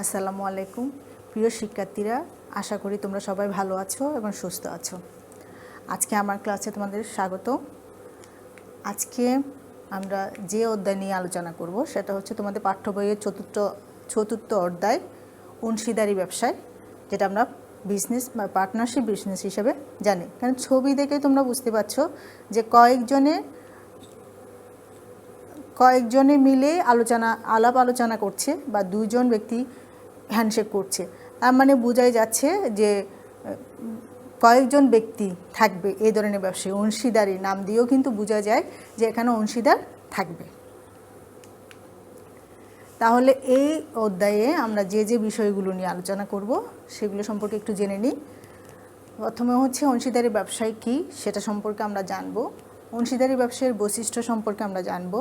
আসসালামু আলাইকুম প্রিয় শিক্ষার্থীরা, আশা করি তোমরা সবাই ভালো আছো এবং সুস্থ আছো। আজকে আমার ক্লাসে তোমাদের স্বাগত। আজকে আমরা যে অধ্যায় নিয়ে আলোচনা করব সেটা হচ্ছে তোমাদের পাঠ্য বইয়ের চতুর্থ অধ্যায় অংশীদারি ব্যবসায়, যেটা আমরা বিজনেস বা পার্টনারশিপ বিজনেস হিসেবে জানি। কারণ ছবি দেখে তোমরা বুঝতে পারছো যে কয়েকজনে মিলে আলাপ আলোচনা করছে বা দুইজন ব্যক্তি হ্যান্ডশেক করছে। তার মানে বোঝাই যাচ্ছে যে কয়েকজন ব্যক্তি থাকবে এই ধরনের ব্যবসায়। অংশীদারি নাম দিয়েও কিন্তু বোঝা যায় যে এখানে অংশীদার থাকবে। তাহলে এই অধ্যায়ে আমরা যে বিষয়গুলো নিয়ে আলোচনা করব সেগুলো সম্পর্কে একটু জেনে নিই। প্রথমে হচ্ছে অংশীদারি ব্যবসায় কী সেটা সম্পর্কে আমরা জানব। অংশীদারি ব্যবসায়ের বৈশিষ্ট্য সম্পর্কে আমরা জানব।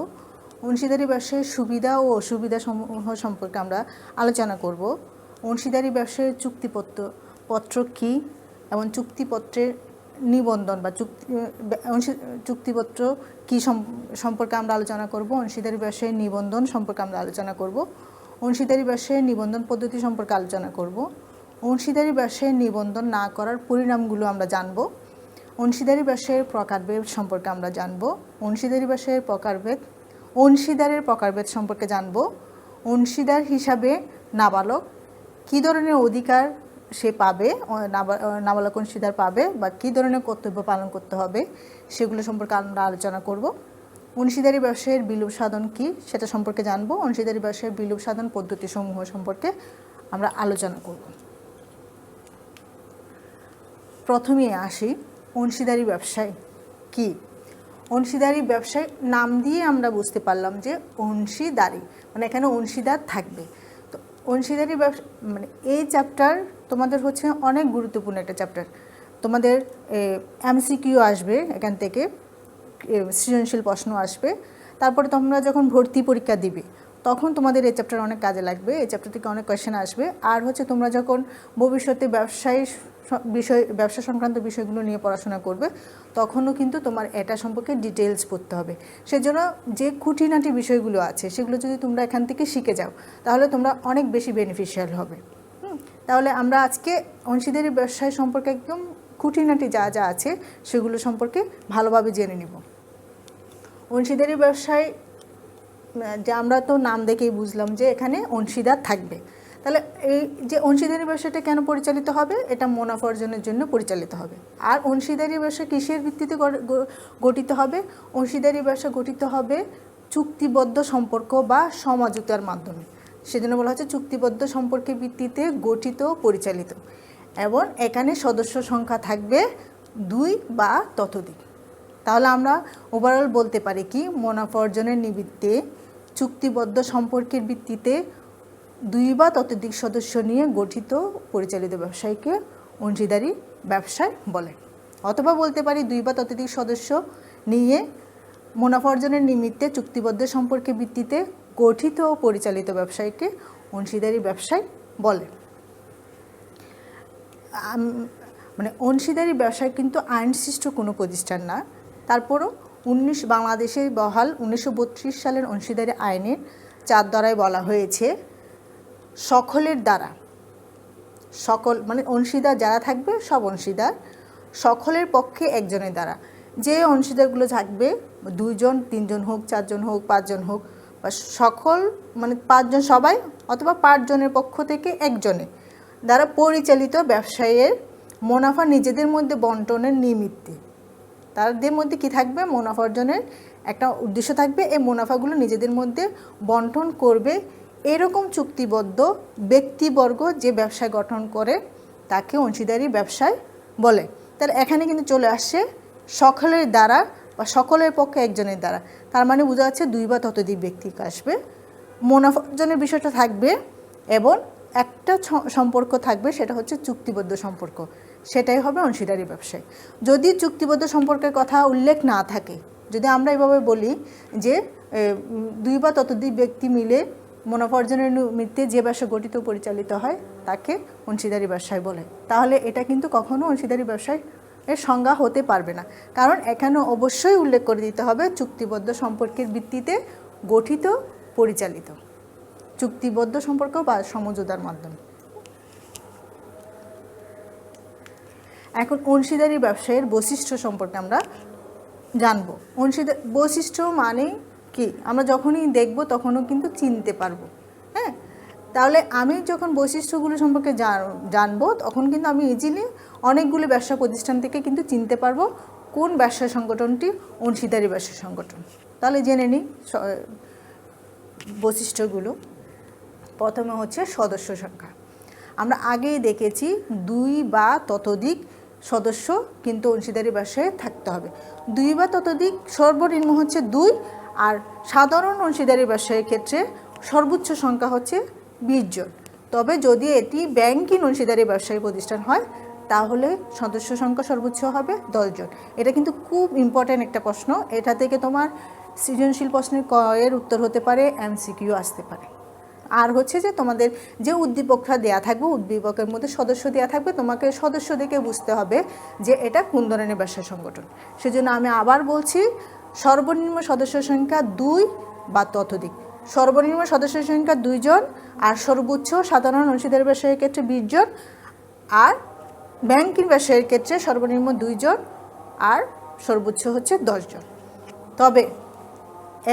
অংশীদারি ব্যবসায়ের সুবিধা ও অসুবিধা সমূহ সম্পর্কে আমরা আলোচনা করব। অংশীদারি ব্যবসায়ের চুক্তিপত্র কী এবং চুক্তিপত্রের নিবন্ধন বা চুক্তিপত্র কী সম্পর্কে আমরা আলোচনা করব। অংশীদারি ব্যবসায়ের নিবন্ধন সম্পর্কে আমরা আলোচনা করব। অংশীদারি ব্যবসায়ের নিবন্ধন পদ্ধতি সম্পর্কে আলোচনা করব। অংশীদারি ব্যবসায়ের নিবন্ধন না করার পরিণামগুলো আমরা জানব। অংশীদারি ব্যবসায়ের প্রকারভেদ সম্পর্কে আমরা জানব। অংশীদারের প্রকারভেদ সম্পর্কে জানব। অংশীদার হিসাবে নাবালক কী ধরনের অধিকার সে পাবে, নাবালক অংশীদার পাবে বা কী ধরনের কর্তব্য পালন করতে হবে সেগুলো সম্পর্কে আমরা আলোচনা করব। অংশীদারি ব্যবসায়ের বিলোপ সাধন কী সেটা সম্পর্কে জানব। অংশীদারি ব্যবসায়ের বিলোপ সাধন পদ্ধতিসমূহ সম্পর্কে আমরা আলোচনা করব। প্রথমে আসি অংশীদারি ব্যবসায় কী। অংশীদারি ব্যবসায় নাম দিয়ে আমরা বুঝতে পারলাম যে অংশীদারি মানে এখানে অংশীদার থাকবে। তো অংশীদারি ব্যবসা মানে এই চ্যাপ্টার তোমাদের হচ্ছে অনেক গুরুত্বপূর্ণ একটা চ্যাপ্টার। তোমাদের এমসিকিউ আসবে, এখান থেকে সৃজনশীল প্রশ্ন আসবে। তারপরে তোমরা যখন ভর্তি পরীক্ষা দিবে তখন তোমাদের এই চ্যাপ্টার অনেক কাজে লাগবে। এই চ্যাপ্টার থেকে অনেক কোয়েশ্চেন আসবে। আর হচ্ছে তোমরা যখন ভবিষ্যতে ব্যবসা সংক্রান্ত বিষয়গুলো নিয়ে পড়াশোনা করবে তখনও কিন্তু তোমার এটা সম্পর্কে ডিটেলস পড়তে হবে। সেজন্য যে খুঁটিনাটি বিষয়গুলো আছে সেগুলো যদি তোমরা এখান থেকে শিখে যাও তাহলে তোমরা অনেক বেশি বেনিফিশিয়াল হবে। তাহলে আমরা আজকে অংশীদারি ব্যবসায় সম্পর্কে একদম খুঁটিনাটি যা আছে সেগুলো সম্পর্কে ভালোভাবে জেনে নিব। অংশীদারি ব্যবসায় যে আমরা তো নাম দেখেই বুঝলাম যে এখানে অংশীদার থাকবে। তাহলে এই যে অংশীদারি ব্যবসাটা কেন পরিচালিত হবে? এটা মুনাফা অর্জনের জন্য পরিচালিত হবে। আর অংশীদারি ব্যবসা কিসের ভিত্তিতে গঠিত হবে? অংশীদারি ব্যবসা গঠিত হবে চুক্তিবদ্ধ সম্পর্ক বা সমঝোতার মাধ্যমে। সেজন্য বলা হচ্ছে চুক্তিবদ্ধ সম্পর্কের ভিত্তিতে গঠিত পরিচালিত, এবং এখানে সদস্য সংখ্যা থাকবে 2 বা ততোধিক। তাহলে আমরা ওভারঅল বলতে পারি কি, মুনাফা অর্জনের নিমিত্তে চুক্তিবদ্ধ সম্পর্কের ভিত্তিতে 2 বা ততোধিক সদস্য নিয়ে গঠিত পরিচালিত ব্যবসায়কে অংশীদারি ব্যবসায় বলে। অথবা বলতে পারি 2 বা ততোধিক সদস্য নিয়ে মুনাফা অর্জনের নিমিত্তে চুক্তিবদ্ধ সম্পর্কের ভিত্তিতে গঠিত ও পরিচালিত ব্যবসায়কে অংশীদারি ব্যবসায় বলে। মানে অংশীদারি ব্যবসায় কিন্তু আইনসৃষ্ট কোনো প্রতিষ্ঠান না। তারপরও বাংলাদেশে বহাল 1932 সালের অংশীদারি আইনের 4 ধারায় বলা হয়েছে সকলের দ্বারা, সকল মানে অংশীদার যারা থাকবে সব অংশীদার, সকলের পক্ষে একজনের দ্বারা। যে অংশীদারগুলো থাকবে 2 জন 3 জন হোক, 4 জন হোক, 5 জন হোক, বা সকল মানে 5 জন সবাই অথবা 5 জনের পক্ষ থেকে একজনের দ্বারা পরিচালিত ব্যবসায়ের মুনাফা নিজেদের মধ্যে বন্টনের নিমিত্তে। তাদের মধ্যে কি থাকবে? মুনাফা অর্জনের একটা উদ্দেশ্য থাকবে। এই মুনাফাগুলো নিজেদের মধ্যে বন্টন করবে এরকম চুক্তিবদ্ধ ব্যক্তিবর্গ যে ব্যবসা গঠন করে তাকে অংশীদারি ব্যবসায় বলে। তাহলে এখানে কিন্তু চলে আসছে সকলের দ্বারা বা সকলের পক্ষে একজনের দ্বারা। তার মানে বোঝা যাচ্ছে 2 বা ততোধিক ব্যক্তি আসবে, মুনাফা অর্জনের বিষয়টা থাকবে এবং একটা সম্পর্ক থাকবে, সেটা হচ্ছে চুক্তিবদ্ধ সম্পর্ক। সেটাই হবে অংশীদারি ব্যবসায়। যদি চুক্তিবদ্ধ সম্পর্কের কথা উল্লেখ না থাকে, যদি আমরা এভাবে বলি যে 2 বা ততোধিক ব্যক্তি মিলে মুনাফা অর্জনের নিমিত্তে যে ব্যবসা গঠিত পরিচালিত হয় তাকে অংশীদারি ব্যবসায় বলে, তাহলে এটা কিন্তু কখনো অংশীদারি ব্যবসায় এর সংজ্ঞা হতে পারবে না। কারণ এখানে অবশ্যই উল্লেখ করে দিতে হবে চুক্তিবদ্ধ সম্পর্কের ভিত্তিতে গঠিত পরিচালিত। চুক্তিবদ্ধ সম্পর্ক বা সমঝোতার মাধ্যমে। এখন অংশীদারি ব্যবসায়ের বৈশিষ্ট্য সম্পর্কে আমরা জানব। বৈশিষ্ট্য মানে কি আমরা যখনই দেখব তখনও কিন্তু চিনতে পারবো। হ্যাঁ, তাহলে আমি যখন বৈশিষ্ট্যগুলো সম্পর্কে জানবো তখন কিন্তু আমি ইজিলি অনেকগুলো ব্যবসা প্রতিষ্ঠান থেকে কিন্তু চিনতে পারবো কোন ব্যবসা সংগঠনটি অংশীদারি ব্যবসা সংগঠন। তাহলে জেনে নিই বৈশিষ্ট্যগুলো। প্রথমে হচ্ছে সদস্য সংখ্যা। আমরা আগেই দেখেছি 2 বা ততোধিক সদস্য কিন্তু অংশীদারি ব্যবসায় থাকতে হবে। 2 বা ততোধিক সর্বনিম্ন হচ্ছে 2, আর সাধারণ অংশীদারি ব্যবসায়ের ক্ষেত্রে সর্বোচ্চ সংখ্যা হচ্ছে 20 জন। তবে যদি এটি ব্যাংকিং অংশীদারি ব্যবসায়ী প্রতিষ্ঠান হয় তাহলে সদস্য সংখ্যা সর্বোচ্চ হবে 10 জন। এটা কিন্তু খুব ইম্পর্ট্যান্ট একটা প্রশ্ন। এটা থেকে তোমার সৃজনশীল প্রশ্নের এর উত্তর হতে পারে, MCQ আসতে পারে। আর হচ্ছে যে তোমাদের যে উদ্দীপকটা দেয়া থাকবে, উদ্দীপকের মধ্যে সদস্য দেওয়া থাকবে, তোমাকে সদস্য দেখে বুঝতে হবে যে এটা কোন ধরনের ব্যবসা সংগঠন। সেজন্য আমি আবার বলছি, সর্বনিম্ন সদস্য সংখ্যা 2 বা ততোধিক। সর্বনিম্ন সদস্য সংখ্যা 2 জন, আর সর্বোচ্চ সাধারণ অংশীদারি ব্যবসায়ের ক্ষেত্রে 20 জন, আর ব্যাংকিং ব্যবসায়ের ক্ষেত্রে সর্বনিম্ন 2 জন আর সর্বোচ্চ হচ্ছে 10 জন। তবে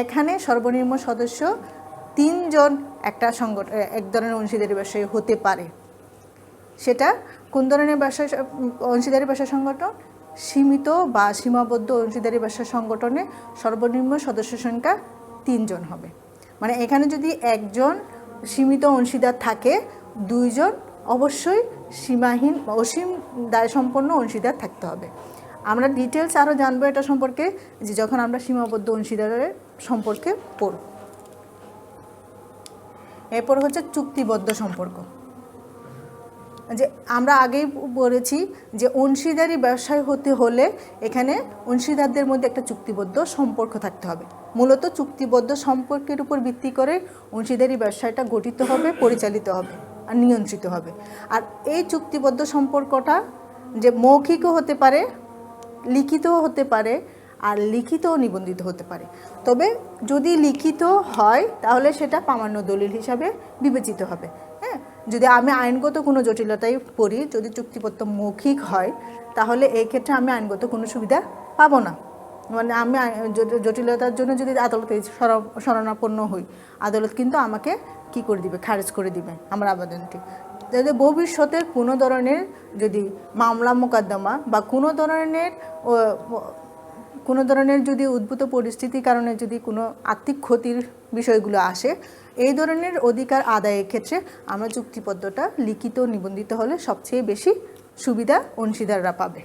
এখানে সর্বনিম্ন সদস্য 3 জন একটা এক ধরনের অংশীদারি ব্যবসায়ী হতে পারে। সেটা কোন ধরনের অংশীদারি ব্যবসা সংগঠন? সীমিত বা সীমাবদ্ধ অংশীদারি ব্যবসা সংগঠনে সর্বনিম্ন সদস্য সংখ্যা 3 জন হবে। মানে এখানে যদি একজন সীমিত অংশীদার থাকে, 2 জন অবশ্যই সীমাহীন অসীম দায়সম্পন্ন অংশীদার থাকতে হবে। আমরা ডিটেলস আরও জানবো এটা সম্পর্কে যে যখন আমরা সীমাবদ্ধ অংশীদারের সম্পর্কে পড়ব। এরপর হচ্ছে চুক্তিবদ্ধ সম্পর্ক। যে আমরা আগেই বলেছি যে অংশীদারি ব্যবসায় হতে হলে এখানে অংশীদারদের মধ্যে একটা চুক্তিবদ্ধ সম্পর্ক থাকতে হবে। মূলত চুক্তিবদ্ধ সম্পর্কের উপর ভিত্তি করে অংশীদারি ব্যবসায়টা গঠিত হবে, পরিচালিত হবে আর নিয়ন্ত্রিত হবে। আর এই চুক্তিবদ্ধ সম্পর্কটা যে মৌখিকও হতে পারে, লিখিতও হতে পারে, আর লিখিতও নিবন্ধিত হতে পারে। তবে যদি লিখিত হয় তাহলে সেটা প্রামাণ্য দলিল হিসাবে বিবেচিত হবে। হ্যাঁ, যদি আমি আইনগত কোনো জটিলতায় পড়ি, যদি চুক্তিপত্র মৌখিক হয় তাহলে এই ক্ষেত্রে আমি আইনগত কোনো সুবিধা পাবো না। মানে আমি জটিলতার জন্য যদি আদালতে শরণাপন্ন হই, আদালত কিন্তু আমাকে কি করে দিবে? খারিজ করে দিবে আমার আবেদনটি। যদি ভবিষ্যতে কোনো ধরনের যদি মামলা মোকদ্দমা বা কোনো ধরনের যদি উদ্ভূত পরিস্থিতির কারণে যদি কোনো আর্থিক ক্ষতির বিষয়গুলো আসে, এই ধরনের অধিকার আদায়ের ক্ষেত্রে আমরা চুক্তিপত্রটা লিখিত নিবন্ধিত হলে সবচেয়ে বেশি সুবিধা অংশীদাররা পাবে।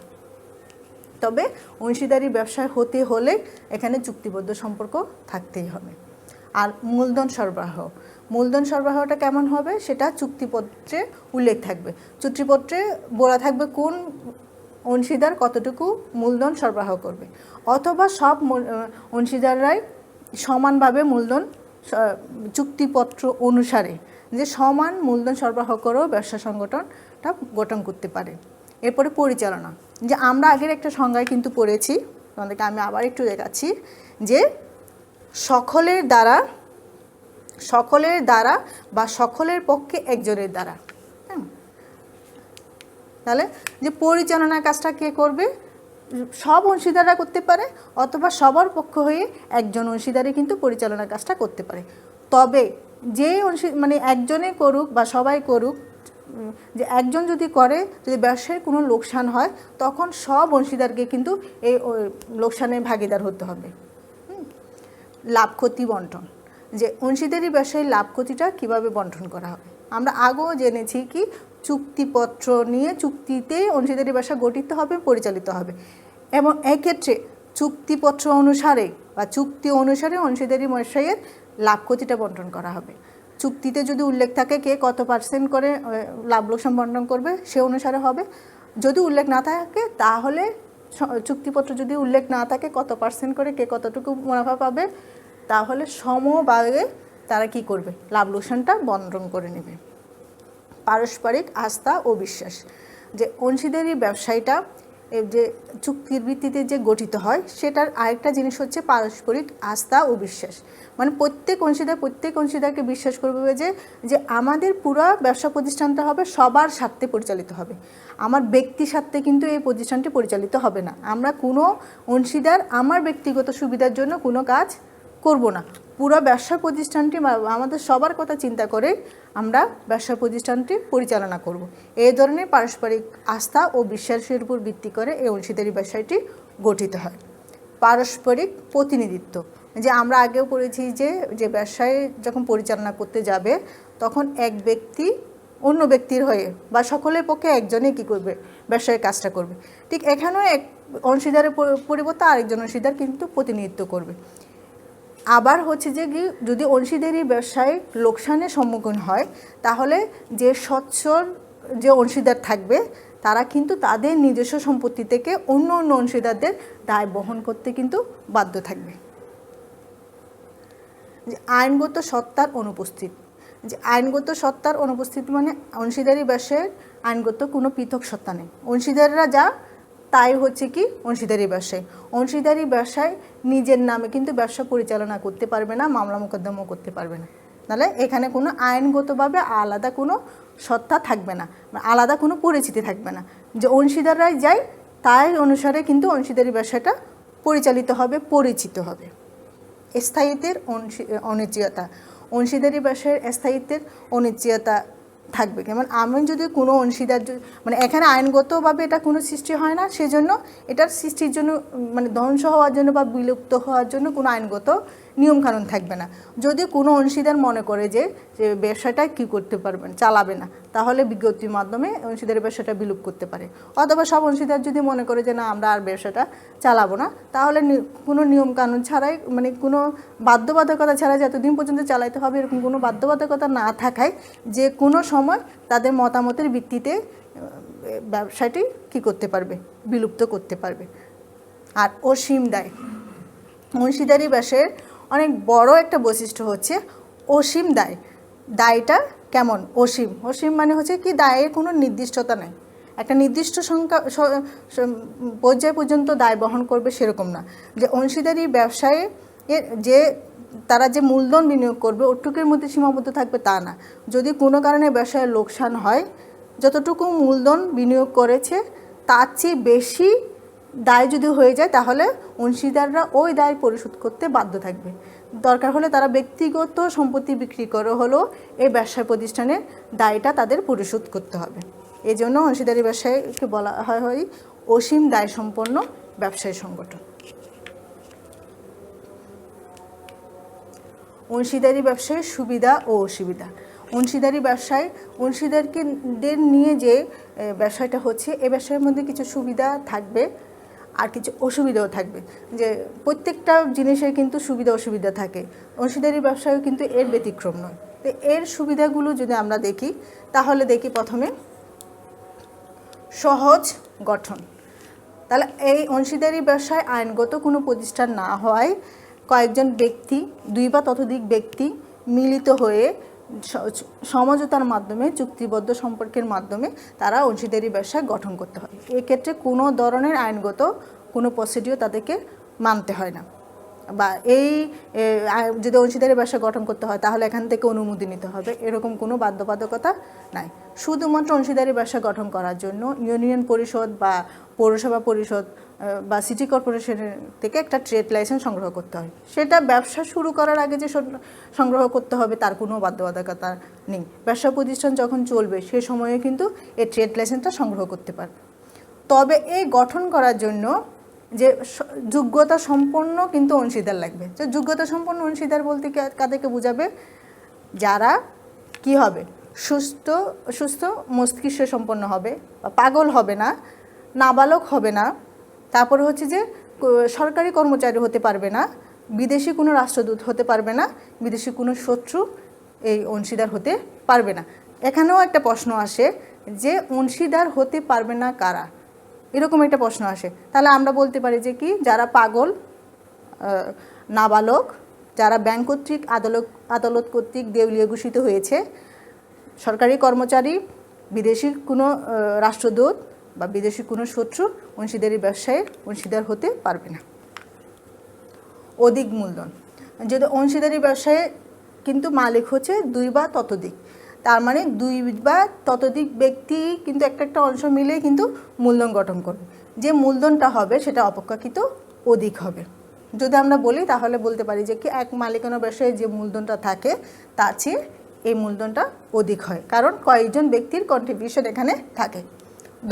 তবে অংশীদারি ব্যবসায় হতে হলে এখানে চুক্তিবদ্ধ সম্পর্ক থাকতেই হবে। আর মূলধন সরবরাহটা কেমন হবে সেটা চুক্তিপত্রে উল্লেখ থাকবে। চুক্তিপত্রে বলা থাকবে কোন অংশীদার কতটুকু মূলধন সরবরাহ করবে, অথবা সব অংশীদাররাই সমানভাবে মূলধন চুক্তিপত্র অনুসারে যে সমান মূলধন সরবরাহ করেও ব্যবসা সংগঠনটা গঠন করতে পারে। এরপরে পরিচালনা, যে আমরা আগের একটা সংজ্ঞায় কিন্তু পড়েছি, তোমাদেরকে আমি আবার একটু দেখাচ্ছি, যে সকলের দ্বারা বা সকলের পক্ষে একজনের দ্বারা। তাহলে যে পরিচালনার কাজটা কে করবে? সব অংশীদাররা করতে পারে, অথবা সবার পক্ষ হয়ে একজন অংশীদারে কিন্তু পরিচালনার কাজটা করতে পারে। তবে যে মানে একজনে করুক বা সবাই করুক, যে একজন যদি করে, যদি ব্যবসায় কোনো লোকসান হয় তখন সব অংশীদারকে কিন্তু এই লোকসানের ভাগিদার হতে হবে। লাভ ক্ষতি বন্টন, যে অংশীদারি ব্যবসায় লাভ ক্ষতিটা কীভাবে বন্টন করা হবে। আমরা আগেও জেনেছি কি চুক্তিপত্র নিয়ে চুক্তিতে অংশীদারি ব্যবসা গঠিত হবে, পরিচালিত হবে, এবং এক্ষেত্রে চুক্তিপত্র অনুসারে বা চুক্তি অনুসারে অংশীদারি ব্যবসায়ের লাভ ক্ষতিটা বন্টন করা হবে। চুক্তিতে যদি উল্লেখ থাকে কে কত % করে লাভ লোকসান বন্টন করবে সে অনুসারে হবে। যদি উল্লেখ না থাকে তাহলে চুক্তিপত্র যদি উল্লেখ না থাকে কত % করে কে কতটুকু মুনাফা পাবে, তাহলে সমভাগে তারা কি করবে? লাভ লোকসানটা বন্টন করে নেবে। পারস্পরিক আস্থা ও বিশ্বাস, যে অংশীদারি ব্যবসায়টা এই যে চুক্তির ভিত্তিতে যে গঠিত হয়, সেটার আরেকটা জিনিস হচ্ছে পারস্পরিক আস্থা ও বিশ্বাস। মানে প্রত্যেক অংশীদারকে বিশ্বাস করবে যে আমাদের পুরো ব্যবসা প্রতিষ্ঠানটা হবে সবার স্বার্থে পরিচালিত হবে, আমার ব্যক্তি স্বার্থে কিন্তু এই প্রতিষ্ঠানটি পরিচালিত হবে না। আমরা কোনো অংশীদার আমার ব্যক্তিগত সুবিধার জন্য কোনো কাজ করব না, পুরো ব্যবসা প্রতিষ্ঠানটি আমাদের সবার কথা চিন্তা করে আমরা ব্যবসা প্রতিষ্ঠানটি পরিচালনা করব। এই ধরনের পারস্পরিক আস্থা ও বিশ্বাসের উপর ভিত্তি করে এই অংশীদারি ব্যবসায়টি গঠিত হয়। পারস্পরিক প্রতিনিধিত্ব, যে আমরা আগেও পড়েছি যে ব্যবসায় যখন পরিচালনা করতে যাবে তখন এক ব্যক্তি অন্য ব্যক্তির হয়ে বা সকলের পক্ষে একজনে কী করবে, ব্যবসায়ের কাজটা করবে। ঠিক এখানেও এক অংশীদারের পরিবর্তে আরেকজন অংশীদার কিন্তু প্রতিনিধিত্ব করবে। আবার হচ্ছে যে কি, যদি অংশীদারি ব্যবসায় লোকসানের সম্মুখীন হয় তাহলে যে সচ্ছল যে অংশীদার থাকবে তারা কিন্তু তাদের নিজস্ব সম্পত্তি থেকে অন্য অংশীদারদের দায় বহন করতে কিন্তু বাধ্য থাকবে। যে আইনগত সত্তার অনুপস্থিত, যে আইনগত সত্তার অনুপস্থিতি মানে অংশীদারি ব্যবসায়ের আইনগত কোনো পৃথক সত্তা নেই, অংশীদাররা যা তাই হচ্ছে কি অংশীদারি ব্যবসায়। অংশীদারি ব্যবসায় নিজের নামে কিন্তু ব্যবসা পরিচালনা করতে পারবে না, মামলা মোকদ্দমাও করতে পারবে না। তাহলে এখানে কোনো আইনগতভাবে আলাদা কোনো সত্তা থাকবে না, আলাদা কোনো পরিচিতি থাকবে না, যে অংশীদাররাই যায় তাই অনুসারে কিন্তু অংশীদারি ব্যবসাটা পরিচালিত হবে, পরিচিত হবে। স্থায়িত্বের অনিশ্চয়তা, অংশীদারি ব্যবসায়ের স্থায়িত্বের অনিশ্চয়তা থাকবে। যেমন আমি যদি কোনো অংশীদার মানে এখানে আইনগতভাবে এটা কোনো সৃষ্টি হয় না, সেজন্য এটার সৃষ্টির জন্য মানে ধ্বংস হওয়ার জন্য বা বিলুপ্ত হওয়ার জন্য কোনো আইনগত নিয়মকানুন থাকবে না। যদি কোনো অংশীদার মনে করে যে ব্যবসাটা কী করতে পারবেন, চালাবে না, তাহলে বিজ্ঞপ্তির মাধ্যমে অংশীদারি ব্যবসাটা বিলুপ করতে পারে। অথবা সব অংশীদার যদি মনে করে যে না আমরা আর ব্যবসাটা চালাবো না, তাহলে কোনো নিয়মকানুন ছাড়াই মানে কোনো বাধ্যবাধকতা ছাড়াই যতদিন পর্যন্ত চালাইতে হবে এরকম কোনো বাধ্যবাধকতা না থাকায় যে কোনো সময় তাদের মতামতের ভিত্তিতে ব্যবসাটি কী করতে পারবে, বিলুপ্ত করতে পারবে। আর অসীম দায়, অংশীদারি ব্যবসায়ের অনেক বড় একটা বৈশিষ্ট্য হচ্ছে অসীম দায়। দায়টা কেমন? অসীম। অসীম মানে হচ্ছে কি দায়ের কোনো নির্দিষ্টতা নেই, একটা নির্দিষ্ট সংখ্যা পর্যায় পর্যন্ত দায় বহন করবে সেরকম না। যে অংশীদারি ব্যবসায়ে যে তারা যে মূলধন বিনিয়োগ করবে ওটুকুর মধ্যে সীমাবদ্ধ থাকবে তা না। যদি কোনো কারণে ব্যবসায় লোকসান হয়, যতটুকু মূলধন বিনিয়োগ করেছে তার চেয়ে বেশি দায় যদি হয়ে যায় তাহলে অংশীদাররা ওই দায় পরিশোধ করতে বাধ্য থাকবে। দরকার হলে তারা ব্যক্তিগত সম্পত্তি বিক্রি করে হলেও এই ব্যবসা প্রতিষ্ঠানের দায়টা তাদের পরিশোধ করতে হবে। এই জন্য অংশীদারি ব্যবসায়কে বলা হয় অসীম দায় সম্পন্ন ব্যবসায়ী সংগঠন। অংশীদারি ব্যবসায়ের সুবিধা ও অসুবিধা। অংশীদারি ব্যবসায় অংশীদারদের নিয়ে যে ব্যবসাটা হচ্ছে এই ব্যবসায়ের মধ্যে কিছু সুবিধা থাকবে আর কিছু অসুবিধাও থাকবে। যে প্রত্যেকটা জিনিসের কিন্তু সুবিধা অসুবিধা থাকে, অংশীদারি ব্যবসায়ও কিন্তু এর ব্যতিক্রম নয়। তো এর সুবিধাগুলো যদি আমরা দেখি তাহলে দেখি প্রথমে সহজ গঠন। তাহলে এই অংশীদারি ব্যবসায় আইনগত কোনো প্রতিষ্ঠান না হওয়ায় কয়েকজন ব্যক্তি, দুই বা ততোধিক ব্যক্তি মিলিত হয়ে সমঝোতার মাধ্যমে চুক্তিবদ্ধ সম্পর্কের মাধ্যমে তারা অংশীদারি ব্যবসা গঠন করতে হয়। এক্ষেত্রে কোনো ধরনের আইনগত কোনো প্রসিডিও তাদেরকে মানতে হয় না, বা এই যদি অংশীদারি ব্যবসা গঠন করতে হয় তাহলে এখান থেকে অনুমতি নিতে হবে, এরকম কোনো বাধ্যবাধকতা নাই। শুধুমাত্র অংশীদারি ব্যবসা গঠন করার জন্য ইউনিয়ন পরিষদ বা পৌরসভা পরিষদ বা সিটি কর্পোরেশনের থেকে একটা ট্রেড লাইসেন্স সংগ্রহ করতে হয়। সেটা ব্যবসা শুরু করার আগে যে সংগ্রহ করতে হবে তার কোনো বাধ্যবাধকতা নেই। ব্যবসা প্রতিষ্ঠান যখন চলবে সে সময়ে কিন্তু এই ট্রেড লাইসেন্সটা সংগ্রহ করতে পারবে। তবে এই গঠন করার জন্য যে যোগ্যতা সম্পন্ন কিন্তু অংশীদার লাগবে। যে যোগ্যতা সম্পন্ন অংশীদার বলতে কাদেরকে বোঝাবে? যারা কি হবে, সুস্থ মস্তিষ্ক সম্পন্ন হবে, পাগল হবে না, নাবালক হবে না, তারপরে হচ্ছে যে সরকারি কর্মচারী হতে পারবে না, বিদেশি কোনো রাষ্ট্রদূত হতে পারবে না, বিদেশি কোনো শত্রু এই অংশীদার হতে পারবে না। এখানেও একটা প্রশ্ন আসে যে অংশীদার হতে পারবে না কারা, এরকম একটা প্রশ্ন আসে। তাহলে আমরা বলতে পারি যে কি, যারা পাগল, নাবালক, যারা ব্যাংক কর্তৃক আদালত কর্তৃক দেউলিয়া ঘোষিত হয়েছে, সরকারি কর্মচারী, বিদেশি কোনো রাষ্ট্রদূত, বা বিদেশি কোনো শত্রু অংশীদারি ব্যবসায়ে অংশীদার হতে পারবে না। অধিক মূলধন, যদি অংশীদারি ব্যবসায়ে কিন্তু মালিক হচ্ছে 2 বা ততোধিক, তার মানে 2 বা ততোধিক ব্যক্তি কিন্তু একটা অংশ মিলে কিন্তু মূলধন গঠন করবে। যে মূলধনটা হবে সেটা অপেক্ষাকৃত অধিক হবে। যদি আমরা বলি তাহলে বলতে পারি যে কি এক মালিকানা ব্যবসায়ে যে মূলধনটা থাকে তার চেয়ে এই মূলধনটা অধিক হয়, কারণ কয়েকজন ব্যক্তির কন্ট্রিবিউশন এখানে থাকে।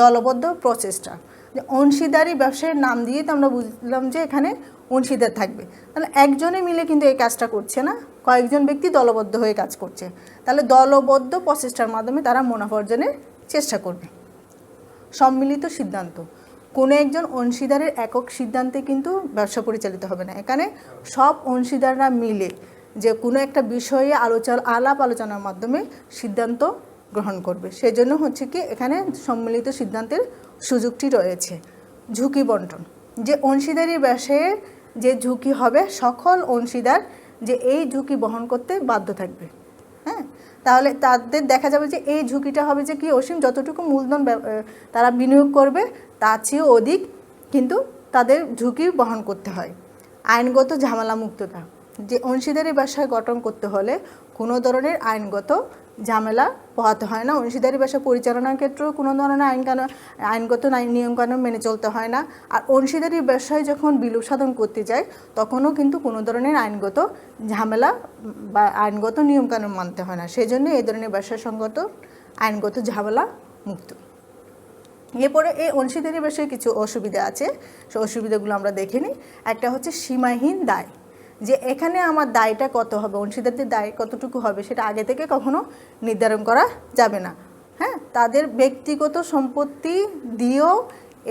দলবদ্ধ প্রচেষ্টা, যে অংশীদারি ব্যবসায়ের নাম দিয়ে তো আমরা বুঝলাম যে এখানে অংশীদার থাকবে, তাহলে একজনে মিলে কিন্তু এই কাজটা করছে না, কয়েকজন ব্যক্তি দলবদ্ধ হয়ে কাজ করছে, তাহলে দলবদ্ধ প্রচেষ্টার মাধ্যমে তারা মুনাফা অর্জনের চেষ্টা করবে। সম্মিলিত সিদ্ধান্ত, কোনো একজন অংশীদারের একক সিদ্ধান্তে কিন্তু ব্যবসা পরিচালিত হবে না, এখানে সব অংশীদাররা মিলে যে কোনো একটা বিষয়ে আলাপ আলোচনার মাধ্যমে সিদ্ধান্ত গ্রহণ করবে, সেজন্য হচ্ছে কি এখানে সম্মিলিত সিদ্ধান্তের সুযোগটি রয়েছে। ঝুঁকি বন্টন, যে অংশীদারি ব্যবসায়ে যে ঝুঁকি হবে সকল অংশীদার যে এই ঝুঁকি বহন করতে বাধ্য থাকবে। হ্যাঁ, তাহলে তাদের দেখা যাবে যে এই ঝুঁকিটা হবে যে কি অসীম, যতটুকু মূলধন তারা বিনিয়োগ করবে তার চেয়েও অধিক কিন্তু তাদের ঝুঁকি বহন করতে হয়। আইনগত ঝামেলা মুক্ততা, যে অংশীদারি ব্যবসা গঠন করতে হলে কোনো ধরনের আইনগত ঝামেলা পোহাতে হয় না। অংশীদারি ব্যবসা পরিচালনার ক্ষেত্রেও কোনো ধরনের আইনগত নিয়মকানুন মেনে চলতে হয় না। আর অংশীদারি ব্যবসায় যখন বিলুপ সাধন করতে যায় তখনও কিন্তু কোনো ধরনের আইনগত ঝামেলা বা আইনগত নিয়মকানুন মানতে হয় না, সেই জন্য এই ধরনের ব্যবসা সংগঠন আইনগত ঝামেলা মুক্ত। এরপরে এই অংশীদারি ব্যবসায় কিছু অসুবিধা আছে, সেই অসুবিধাগুলো আমরা দেখে নিই। একটা হচ্ছে সীমাহীন দায়, যে এখানে আমার দায়টা কত হবে, অংশীদারদের দায় কতটুকু হবে সেটা আগে থেকে কখনো নির্ধারণ করা যাবে না। হ্যাঁ, তাদের ব্যক্তিগত সম্পত্তি দিয়েও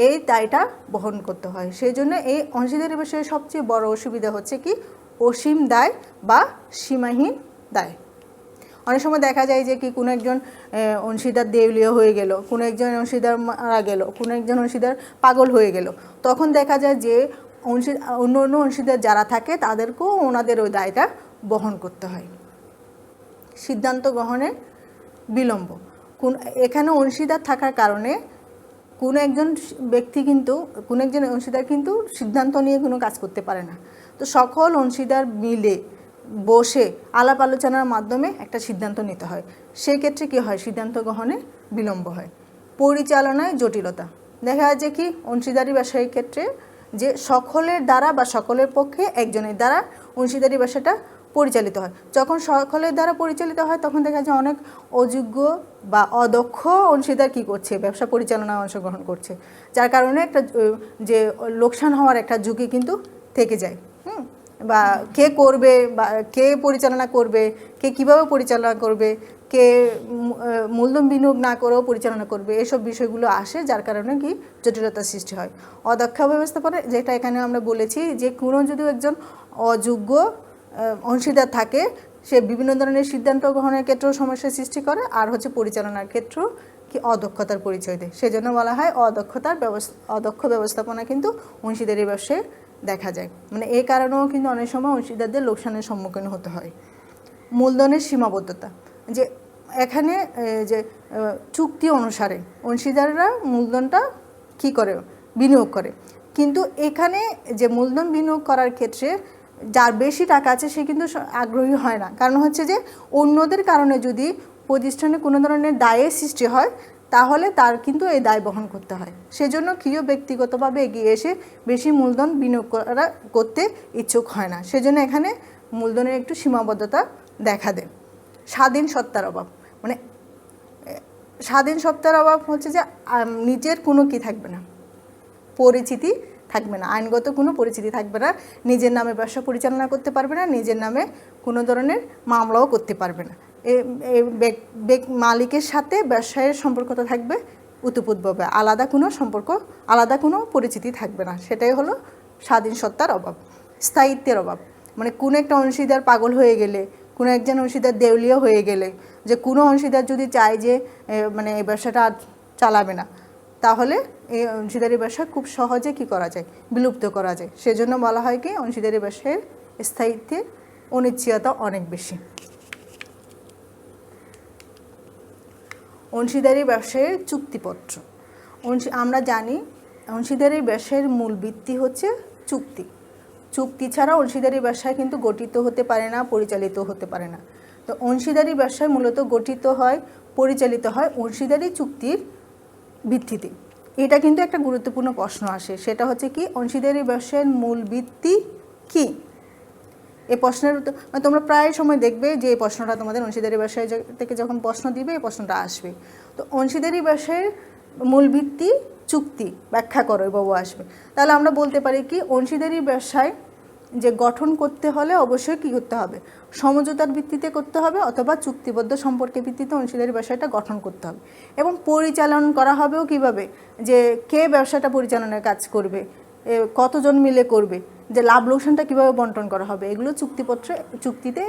এই দায়টা বহন করতে হয়, সেই জন্য এই অংশীদারি ব্যবসায় সবচেয়ে বড় অসুবিধা হচ্ছে কি অসীম দায় বা সীমাহীন দায়। অনেক সময় দেখা যায় যে কি কোনো একজন অংশীদার দেউলিয়া হয়ে গেল, কোনো একজন অংশীদার মারা গেল, কোনো একজন অংশীদার পাগল হয়ে গেল, তখন দেখা যায় যে অন্য অন্য অংশীদার যারা থাকে তাদেরকেও ওনাদের ওই দায়টা বহন করতে হয়। সিদ্ধান্ত গ্রহণে বিলম্ব, এখানে অংশীদার থাকার কারণে কোনো একজন ব্যক্তি কিন্তু কোনো একজন অংশীদার কিন্তু সিদ্ধান্ত নিয়ে কোনো কাজ করতে পারে না, তো সকল অংশীদার মিলে বসে আলাপ আলোচনার মাধ্যমে একটা সিদ্ধান্ত নিতে হয়, সেক্ষেত্রে কী হয় সিদ্ধান্ত গ্রহণে বিলম্ব হয়। পরিচালনায় জটিলতা, দেখা যায় যে কি অংশীদারি ব্যবসায়ীর ক্ষেত্রে যে সকলের দ্বারা বা সকলের পক্ষে একজনের দ্বারা অংশীদারি ব্যবসাটা পরিচালিত হয়, যখন সকলের দ্বারা পরিচালিত হয় তখন দেখা যায় অনেক অযোগ্য বা অদক্ষ অংশীদার কী করছে ব্যবসা পরিচালনায় অংশগ্রহণ করছে, যার কারণে একটা যে লোকসান হওয়ার একটা ঝুঁকি কিন্তু থেকে যায়। বা কে করবে বা কে পরিচালনা করবে, কে কীভাবে পরিচালনা করবে, কে মূলধন বিনিয়োগ না করেও পরিচালনা করবে, এসব বিষয়গুলো আসে, যার কারণে কি জটিলতার সৃষ্টি হয়। অদক্ষ ব্যবস্থাপনা, যেটা এখানে আমরা বলেছি যে কোনো যদি একজন অযোগ্য অংশীদার থাকে সে বিভিন্ন ধরনের সিদ্ধান্ত গ্রহণের ক্ষেত্রেও সমস্যার সৃষ্টি করে, আর হচ্ছে পরিচালনার ক্ষেত্রেও কি অদক্ষতার পরিচয় দেয়, সেজন্য বলা হয় অদক্ষ ব্যবস্থাপনা কিন্তু অংশীদারি ব্যবসায় দেখা যায়। মানে এই কারণেও কিন্তু অনেক সময় অংশীদারদের লোকসানের সম্মুখীন হতে হয়। মূলধনের সীমাবদ্ধতা, যে এখানে যে চুক্তি অনুসারে অংশীদাররা মূলধনটা কী করে বিনিয়োগ করে, কিন্তু এখানে যে মূলধন বিনিয়োগ করার ক্ষেত্রে যার বেশি টাকা আছে সে কিন্তু আগ্রহী হয় না, কারণ হচ্ছে যে অন্যদের কারণে যদি প্রতিষ্ঠানে কোনো ধরনের দায়ের সৃষ্টি হয় তাহলে তার কিন্তু এই দায় বহন করতে হয়, সেজন্য কেউ ব্যক্তিগতভাবে এগিয়ে এসে বেশি মূলধন বিনিয়োগ করতে ইচ্ছুক হয় না, সেজন্য এখানে মূলধনের একটু সীমাবদ্ধতা দেখা দেয়। স্বাধীন সত্তার অভাব, মানে স্বাধীন সত্তার অভাব হচ্ছে যে নিজের কোনো কি থাকবে না, পরিচিতি থাকবে না, আইনগত কোনো পরিচিতি থাকবে না, নিজের নামে ব্যবসা পরিচালনা করতে পারবে না, নিজের নামে কোনো ধরনের মামলাও করতে পারবে না, মালিকের সাথে ব্যবসায়ের সম্পর্কটা থাকবে উতপুতভাবে, আলাদা কোনো পরিচিতি থাকবে না, সেটাই হলো স্বাধীন সত্তার অভাব। স্থায়িত্বের অভাব, মানে কোনো একটা অংশীদার পাগল হয়ে গেলে, কোনো একজন অংশীদার দেউলিয়া হয়ে গেলে, যে কোনো অংশীদার যদি চায় যে মানে এই ব্যবসাটা আর চালাবে না, তাহলে এই অংশীদারি ব্যবসা খুব সহজে কি করা যায়, বিলুপ্ত করা যায়, সেজন্য বলা হয় কি অংশীদারি ব্যবসায়ের স্থায়িত্বের অনিশ্চয়তা অনেক বেশি। অংশীদারি ব্যবসায়ের চুক্তিপত্র, আমরা জানি অংশীদারি ব্যবসায়ের মূল ভিত্তি হচ্ছে চুক্তি। চুক্তি ছাড়া অংশীদারি ব্যবসায় কিন্তু গঠিত হতে পারে না, পরিচালিত হতে পারে না। তো অংশীদারি ব্যবসায় মূলত গঠিত হয়, পরিচালিত হয় অংশীদারি চুক্তির ভিত্তিতে। এটা কিন্তু একটা গুরুত্বপূর্ণ প্রশ্ন আসে, সেটা হচ্ছে কি অংশীদারি ব্যবসায়ের মূল ভিত্তি কি। এই প্রশ্নের উত্তর তোমরা প্রায় সময় দেখবে যে এই প্রশ্নটা তোমাদের অংশীদারি ব্যবসায় থেকে যখন প্রশ্ন দিবে এই প্রশ্নটা আসবে। তো অংশীদারি ব্যবসায়ের মূল ভিত্তি চুক্তি, ব্যাখ্যা করো বাবু আসবে। তাহলে আমরা বলতে পারি কি অংশীদারি ব্যবসায় যে গঠন করতে হলে অবশ্যই কী করতে হবে, সমঝোতার ভিত্তিতে করতে হবে অথবা চুক্তিবদ্ধ সম্পর্কের ভিত্তিতে অংশীদারি ব্যবসাটা গঠন করতে হবে। এবং পরিচালন করা হবেও কীভাবে, যে কে ব্যবসাটা পরিচালনার কাজ করবে, কতজন মিলে করবে, যে লাভ লোকসানটা কীভাবে বন্টন করা হবে, এগুলো চুক্তিতে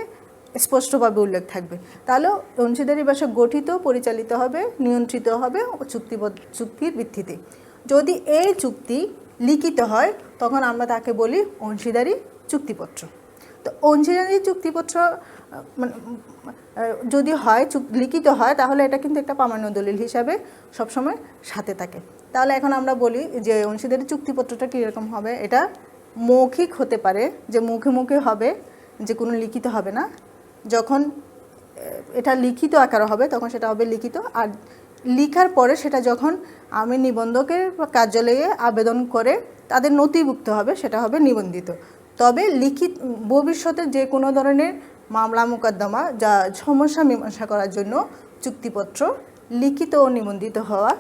স্পষ্টভাবে উল্লেখ থাকবে। তাহলে অংশীদারি ব্যবসা গঠিত, পরিচালিত হবে, নিয়ন্ত্রিত হবে চুক্তির ভিত্তিতে। যদি এই চুক্তি লিখিত হয় তখন আমরা তাকে বলি অংশীদারি চুক্তিপত্র। তো অংশীদারি চুক্তিপত্র যদি হয় লিখিত হয় তাহলে এটা কিন্তু একটা প্রামাণ্য দলিল হিসাবে সবসময় সাথে থাকে। তাহলে এখন আমরা বলি যে অংশীদারি চুক্তিপত্রটা কীরকম হবে। এটা মৌখিক হতে পারে, যে মুখে মুখে হবে, যে কোনো লিখিত হবে না। যখন এটা লিখিত আকারে হবে তখন সেটা হবে লিখিত, আর লিখার পরে সেটা যখন আমি নিবন্ধকের কার্যালয়ে আবেদন করে তাদের নথিভুক্ত হবে সেটা হবে নিবন্ধিত। তবে লিখিত ভবিষ্যতে যে কোনো ধরনের মামলা মোকদ্দমা যা সমস্যা মীমাংসা করার জন্য চুক্তিপত্র লিখিত ও নিবন্ধিত হওয়া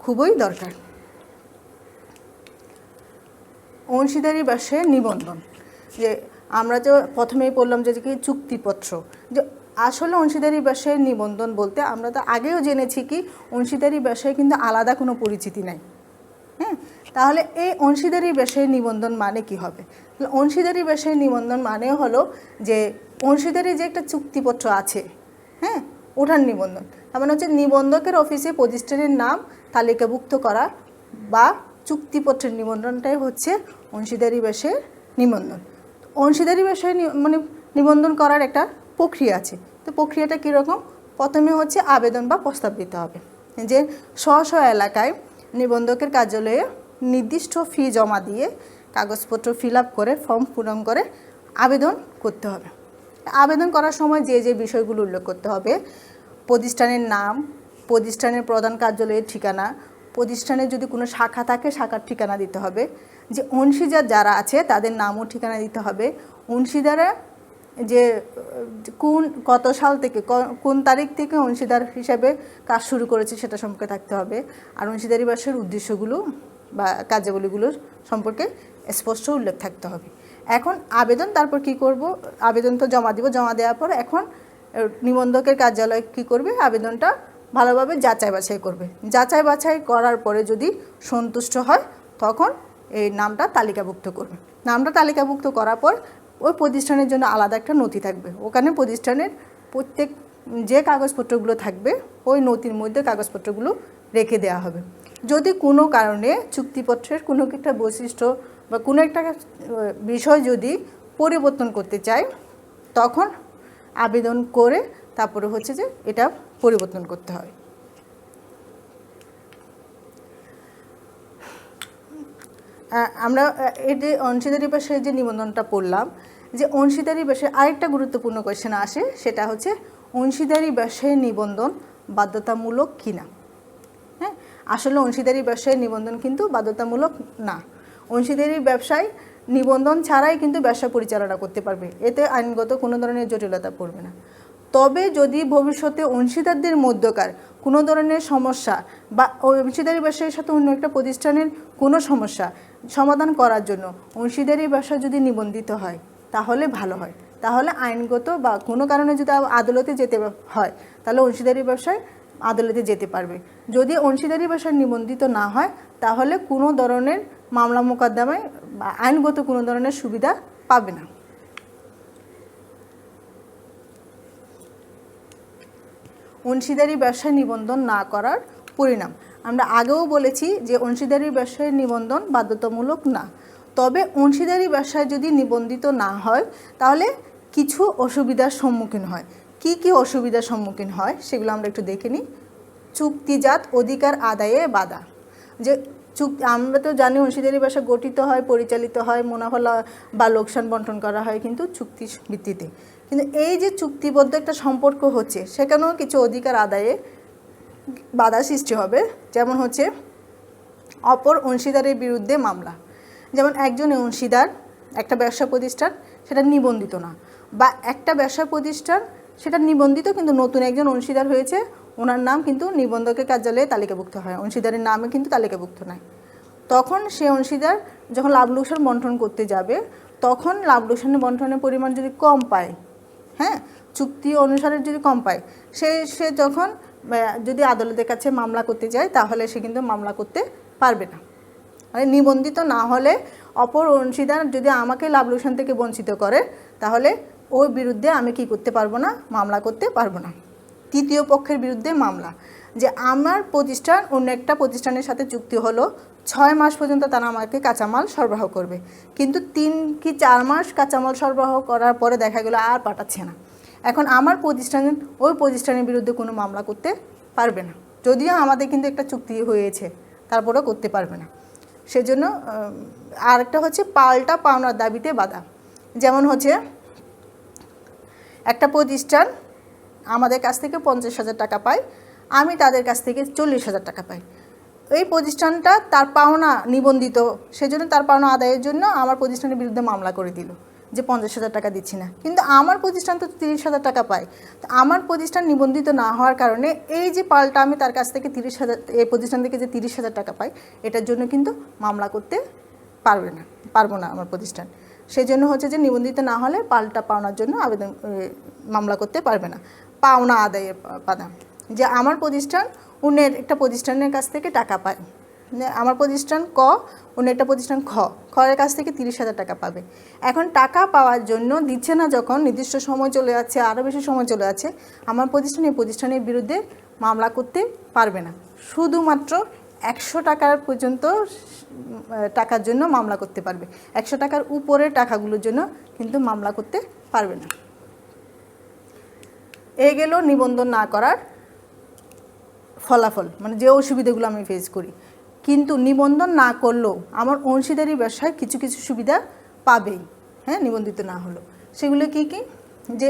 খুবই দরকার। অংশীদারি ব্যবসায় নিবন্ধন, যে আমরা যে প্রথমেই বললাম যে কি চুক্তিপত্র, যে আসলে অংশীদারি ব্যবসায়ের নিবন্ধন বলতে আমরা তো আগেও জেনেছি কি অংশীদারি ব্যবসায় কিন্তু আলাদা কোনো পরিচিতি নাই। হ্যাঁ, তাহলে এই অংশীদারি ব্যবসায়ের নিবন্ধন মানে কি হবে? অংশীদারি ব্যবসায়ের নিবন্ধন মানে হলো যে অংশীদারি যে একটা চুক্তিপত্র আছে, হ্যাঁ, ওঠার নিবন্ধন। তার মানে হচ্ছে নিবন্ধকের অফিসে প্রতিষ্ঠানের নাম তালিকাভুক্ত করা বা চুক্তিপত্রের নিবন্ধনটাই হচ্ছে অংশীদারি ব্যবসায়ের নিবন্ধন। অংশীদারি ব্যবসায় নিবন্ধন করার একটা প্রক্রিয়া আছে। তো প্রক্রিয়াটা কীরকম? প্রথমে হচ্ছে আবেদন বা প্রস্তাব দিতে হবে, যে স্ব এলাকায় নিবন্ধকের কার্যালয়ে নির্দিষ্ট ফি জমা দিয়ে কাগজপত্র ফিল আপ করে ফর্ম পূরণ করে আবেদন করতে হবে। আবেদন করার সময় যে যে বিষয়গুলো উল্লেখ করতে হবে, প্রতিষ্ঠানের নাম, প্রতিষ্ঠানের প্রধান কার্যালয়ের ঠিকানা, প্রতিষ্ঠানের যদি কোনো শাখা থাকে শাখার ঠিকানা দিতে হবে, যে অংশীদার যারা আছে তাদের নাম ও ঠিকানা দিতে হবে, অংশীদারা যে কত সাল থেকে কোন তারিখ থেকে অংশীদার হিসাবে কাজ শুরু করেছে সেটা সম্পর্কে থাকতে হবে, আর অংশীদারি ব্যবসার উদ্দেশ্যগুলো বা কার্যাবলীগুলোর সম্পর্কে স্পষ্ট উল্লেখ থাকতে হবে। এখন আবেদন, তারপর কি করব, আবেদন তো জমা দিব, জমা দেওয়ার পর এখন নিবন্ধকের কার্যালয় কি করবে, আবেদনটা ভালোভাবে যাচাই বাছাই করবে। যাচাই বাছাই করার পরে যদি সন্তুষ্ট হয় তখন এই নামটা তালিকাভুক্ত করবে। নামটা তালিকাভুক্ত করার পর ওই প্রতিষ্ঠানের জন্য আলাদা একটা নথি থাকবে, ওখানে প্রতিষ্ঠানের প্রত্যেক যে কাগজপত্রগুলো থাকবে ওই নথির মধ্যে কাগজপত্রগুলো রেখে দেওয়া হবে। যদি কোনো কারণে চুক্তিপত্রের কোনো একটা বৈশিষ্ট্য বা কোনো একটা বিষয় যদি পরিবর্তন করতে চায় তখন আবেদন করে তারপরে হচ্ছে যে এটা পরিবর্তন করতে হয়। আমরা এই যে অংশীদারি ব্যবসায় যে নিবন্ধনটা পড়লাম, যে অংশীদারি ব্যবসায় আরেকটা গুরুত্বপূর্ণ কোয়েশ্চেন আসে, সেটা হচ্ছে অংশীদারি ব্যবসায় নিবন্ধন বাধ্যতামূলক কিনা। হ্যাঁ, আসলে অংশীদারি ব্যবসায় নিবন্ধন কিন্তু বাধ্যতামূলক না। অংশীদারি ব্যবসায় নিবন্ধন ছাড়াই কিন্তু ব্যবসা পরিচালনা করতে পারবে, এতে আইনগত কোনো ধরনের জটিলতা পড়বে না। তবে যদি ভবিষ্যতে অংশীদারদের মধ্যকার কোনো ধরনের সমস্যা বা অংশীদারি ব্যবসায়ের সাথে অন্য একটা প্রতিষ্ঠানের কোনো সমস্যা সমাধান করার জন্য অংশীদারি ব্যবসা যদি নিবন্ধিত হয় তাহলে ভালো হয়। তাহলে আইনগত বা কোনো কারণে যদি আদালতে যেতে হয় তাহলে অংশীদারি ব্যবসায় আদালতে যেতে পারবে। যদি অংশীদারি ব্যবসায় নিবন্ধিত না হয় তাহলে কোনো ধরনের মামলা মোকদ্দমায় বা আইনগত কোনো ধরনের সুবিধা পাবে না। অংশীদারি ব্যবসায় নিবন্ধন না করার পরিণাম, আমরা আগেও বলেছি যে অংশীদারি ব্যবসায় নিবন্ধন বাধ্যতামূলক না। তবে অংশীদারি ব্যবসায় যদি নিবন্ধিত না হয় তাহলে কিছু অসুবিধার সম্মুখীন হয়। কি কি অসুবিধার সম্মুখীন হয় সেগুলো আমরা একটু দেখে নিই। চুক্তিজাত অধিকার আদায়ে বাধা, যে আমরা তো জানি অংশীদারি ব্যবসা গঠিত হয়, পরিচালিত হয়, মুনাফা বা লোকসান বন্টন করা হয় কিন্তু চুক্তির ভিত্তিতে। কিন্তু এই যে চুক্তিবদ্ধ একটা সম্পর্ক হচ্ছে, সেখানেও কিছু অধিকার আদায়ে বাধা সৃষ্টি হবে। যেমন হচ্ছে অপর অংশীদারের বিরুদ্ধে মামলা। যেমন একজন অংশীদার একটা ব্যবসা প্রতিষ্ঠান, সেটা নিবন্ধিত না, বা একটা ব্যবসা প্রতিষ্ঠান সেটা নিবন্ধিত কিন্তু নতুন একজন অংশীদার হয়েছে, ওনার নাম কিন্তু নিবন্ধকের কার্যালয়ে তালিকাভুক্ত হয়, অংশীদারের নামে কিন্তু তালিকাভুক্ত নয়। তখন সে অংশীদার যখন লাভ লোকসান বন্টন করতে যাবে, তখন লাভ লোকসান বন্টনের পরিমাণ যদি কম পায়, হ্যাঁ, চুক্তি অনুসারে যদি কম পায়, সে যখন যদি আদালতের কাছে মামলা করতে যায়, তাহলে সে কিন্তু মামলা করতে পারবে না। মানে নিবন্ধিত না হলে অপর অংশীদার যদি আমাকে লাভ লোকসান থেকে বঞ্চিত করে, তাহলে ওর বিরুদ্ধে আমি কি করতে পারবো না, মামলা করতে পারবো না। তৃতীয় পক্ষের বিরুদ্ধে মামলা, যে আমার প্রতিষ্ঠান অন্য একটা প্রতিষ্ঠানের সাথে চুক্তি হলো, 6 মাস পর্যন্ত তারা আমাকে কাঁচামাল সরবরাহ করবে, কিন্তু 3 কি 4 মাস কাঁচামাল সরবরাহ করার পরে দেখা গেলো আর পাঠাচ্ছে না। এখন আমার প্রতিষ্ঠান ওই প্রতিষ্ঠানের বিরুদ্ধে কোনো মামলা করতে পারবে না, যদিও আমাদের কিন্তু একটা চুক্তি হয়েছে, তারপরেও করতে পারবে না। সেজন্য আরেকটা হচ্ছে পাল্টা পাওনার দাবিতে বাধা। যেমন হচ্ছে একটা প্রতিষ্ঠান আমাদের কাছ থেকে 50,000 টাকা পায়, আমি তাদের কাছ থেকে 40,000 টাকা পাই। এই প্রতিষ্ঠানটা তার পাওনা নিবন্ধিত, সেজন্য তার পাওনা আদায়ের জন্য আমার প্রতিষ্ঠানের বিরুদ্ধে মামলা করে দিল যে 50,000 টাকা দিচ্ছি না, কিন্তু আমার প্রতিষ্ঠান তো 30,000 টাকা পায়। তো আমার প্রতিষ্ঠান নিবন্ধিত না হওয়ার কারণে এই যে পাল্টা আমি তার কাছ থেকে 30,000, এই প্রতিষ্ঠান থেকে যে 30,000 টাকা পাই, এটার জন্য কিন্তু মামলা করতে পারবো না আমার প্রতিষ্ঠান। সেই জন্য হচ্ছে যে নিবন্ধিত না হলে পাল্টা পাওনার জন্য মামলা করতে পারবে না। পাওনা আদায়ের বাধা, যে আমার প্রতিষ্ঠান অন্যের একটা প্রতিষ্ঠানের কাছ থেকে টাকা পায়, আমার প্রতিষ্ঠান ক অন্য একটা প্রতিষ্ঠান খয়ের কাছ থেকে 30,000 টাকা পাবে। এখন টাকা পাওয়ার জন্য দিচ্ছে না, যখন নির্দিষ্ট সময় চলে যাচ্ছে, আরও বেশি সময় চলে যাচ্ছে, আমার প্রতিষ্ঠান এই প্রতিষ্ঠানের বিরুদ্ধে মামলা করতে পারবে না। শুধুমাত্র 100 টাকার পর্যন্ত টাকার জন্য মামলা করতে পারবে, 100 টাকার উপরের টাকাগুলোর জন্য কিন্তু মামলা করতে পারবে না। এই গেল নিবন্ধন না করার ফলাফল, মানে যে অসুবিধাগুলো আমি ফেস করি। কিন্তু নিবন্ধন না করলেও আমার অংশীদারি ব্যবসায় কিছু কিছু সুবিধা পাবেই, হ্যাঁ, নিবন্ধিত না হলেও। সেগুলো কি কি? যে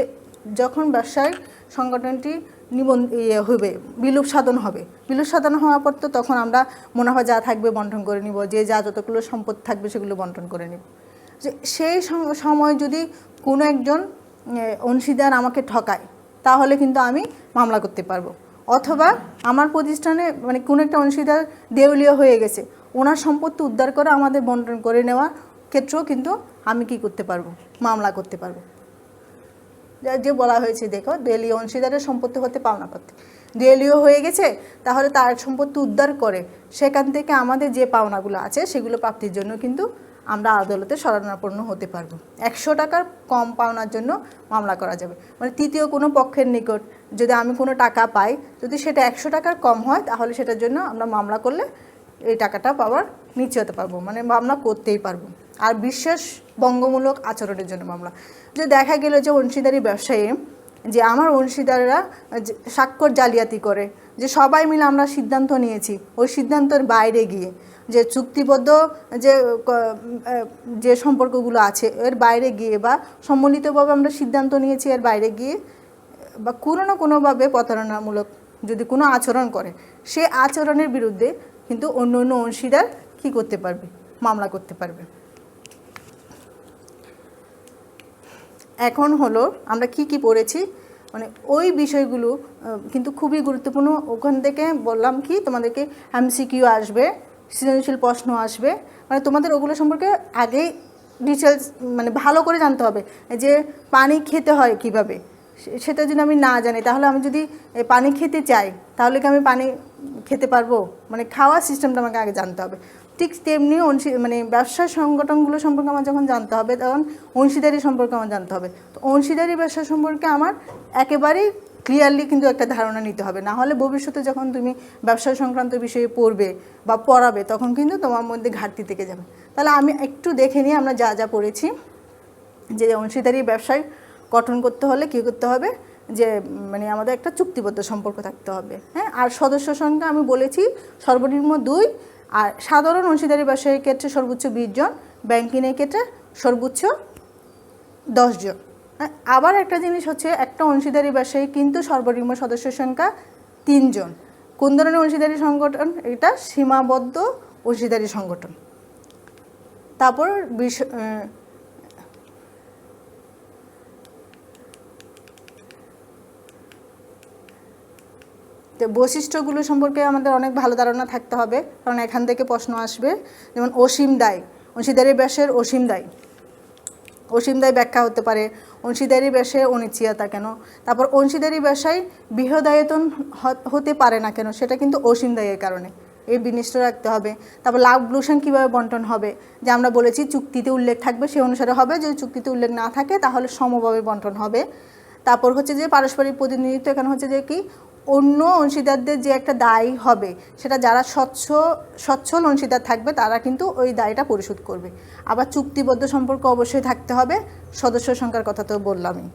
যখন ব্যবসায় সংগঠনটি বিলুপ সাধন হবে, বিলুপ সাধন হওয়ার পর তো তখন আমরা মুনাফা যা থাকবে বন্টন করে নিব, যে যা যতগুলো সম্পদ থাকবে সেগুলো বন্টন করে নিব। যে সেই সময় যদি কোনো একজন অংশীদার আমাকে ঠকায়, তাহলে কিন্তু আমি মামলা করতে পারবো। অথবা আমার প্রতিষ্ঠানে মানে কোনো একটা অংশীদার দেউলিয়া হয়ে গেছে, ওনার সম্পত্তি উদ্ধার করে আমাদের বন্টন করে নেওয়ার ক্ষেত্রেও কিন্তু আমি কি করতে পারবো, মামলা করতে পারবো। যে বলা হয়েছে, দেখো, দেউলিয়া অংশীদারের সম্পত্তি হতে পাওনা পাচ্ছে, দেউলিয়া হয়ে গেছে, তাহলে তার সম্পত্তি উদ্ধার করে সেখান থেকে আমাদের যে পাওনাগুলো আছে সেগুলো প্রাপ্তির জন্য কিন্তু আমরা আদালতে শরণাপন্ন হতে পারবো। 100 টাকার কম পাওনার জন্য মামলা করা যাবে। মানে তৃতীয় কোনো পক্ষের নিকট যদি আমি কোনো টাকা পাই, যদি সেটা 100 টাকার কম হয়, তাহলে সেটার জন্য আমরা মামলা করলে এই টাকাটা পাওয়ার নিশ্চয়তা পাবো, মানে মামলা করতেই পারবো। আর বিশ্বাস ভঙ্গমূলক আচরণের জন্য মামলা, যে দেখা গেল যে অংশীদারি ব্যবসায়ী, যে আমার অংশীদাররা স্বাক্ষর জালিয়াতি করে, যে সবাই মিলে আমরা সিদ্ধান্ত নিয়েছি, ওই সিদ্ধান্তের বাইরে গিয়ে যে চুক্তিবদ্ধ যে সম্পর্কগুলো আছে এর বাইরে গিয়ে, বা সম্মিলিতভাবে আমরা সিদ্ধান্ত নিয়েছি এর বাইরে গিয়ে, বা কোনো না কোনোভাবে প্রতারণামূলক যদি কোনো আচরণ করে, সে আচরণের বিরুদ্ধে কিন্তু অন্য অন্য অংশীদার কী করতে পারবে, মামলা করতে পারবে। এখন হলো আমরা কি কি পড়েছি, মানে ওই বিষয়গুলো কিন্তু খুবই গুরুত্বপূর্ণ। ওখান থেকে বললাম কি তোমাদেরকে এমসিকিউ আসবে, সৃজনশীল প্রশ্ন আসবে, মানে তোমাদের ওগুলো সম্পর্কে আগেই ডিটেলস মানে ভালো করে জানতে হবে। যে পানি খেতে হয় কিভাবে, সেটা যদি আমি না জানি, তাহলে আমি যদি পানি খেতে চাই, তাহলে কি আমি পানি খেতে পারবো? মানে খাওয়ার সিস্টেমটা আমাকে আগে জানতে হবে। ঠিক তেমনি মানে ব্যবসা সংগঠনগুলো সম্পর্কে আমার যখন জানতে হবে, তখন অংশীদারি সম্পর্কে আমার জানতে হবে। তো অংশীদারি ব্যবসা সম্পর্কে আমার একেবারেই ক্লিয়ারলি কিন্তু একটা ধারণা নিতে হবে, না হলে ভবিষ্যতে যখন তুমি ব্যবসা সংক্রান্ত বিষয়ে পড়বে বা পড়াবে, তখন কিন্তু তোমার মধ্যে ঘাটতি থেকে যাবে। তাহলে আমি একটু দেখে নিই আমরা যা যা পড়েছি। যে অংশীদারি ব্যবসায় গঠন করতে হলে কী করতে হবে, যে মানে আমাদের একটা চুক্তিবদ্ধ সম্পর্ক থাকতে হবে, হ্যাঁ। আর সদস্য সংখ্যা আমি বলেছি সর্বনিম্ন 2, আর সাধারণ অংশীদারি ব্যবসায়ীর ক্ষেত্রে সর্বোচ্চ 20 জন, ব্যাংকিংয়ের ক্ষেত্রে সর্বোচ্চ 10 জন। আবার একটা জিনিস হচ্ছে, একটা অংশীদারি ব্যবসায়ী কিন্তু সর্বনিম্ন সদস্যের সংখ্যা 3 জন। কোন ধরনের অংশীদারি সংগঠন? এটা সীমাবদ্ধ অংশীদারি সংগঠন। তারপর বৈশিষ্ট্যগুলো সম্পর্কে আমাদের অনেক ভালো ধারণা থাকতে হবে, কারণ এখান থেকে প্রশ্ন আসবে। যেমন অসীম দায়, অংশীদারি ব্যবসায়ের অসীম দায়, অসীম দায় ব্যাখ্যা হতে পারে। অংশীদারি ব্যবসায় অনিশ্চয়তা কেন? তারপর অংশীদারি ব্যবসায় বৃহদায়তন হতে পারে না কেন? সেটা কিন্তু অসীম দায়ের কারণে, এই বিনিষ্ট রাখতে হবে। তারপর লাভ লোকসান কীভাবে বন্টন হবে, যে আমরা বলেছি চুক্তিতে উল্লেখ থাকবে সে অনুসারে হবে, যদি চুক্তিতে উল্লেখ না থাকে তাহলে সমভাবে বন্টন হবে। তারপর হচ্ছে যে পারস্পরিক প্রতিনিধিত্ব, এখানে হচ্ছে যে কি অন্য অংশীদারদের যে একটা দায় হবে, সেটা যারা সচ্ছল অংশীদার থাকবে তারা কিন্তু ওই দায়টা পরিশোধ করবে। আবার চুক্তিবদ্ধ সম্পর্ক অবশ্যই থাকতে হবে, সদস্য সংখ্যার কথা তো বললামই।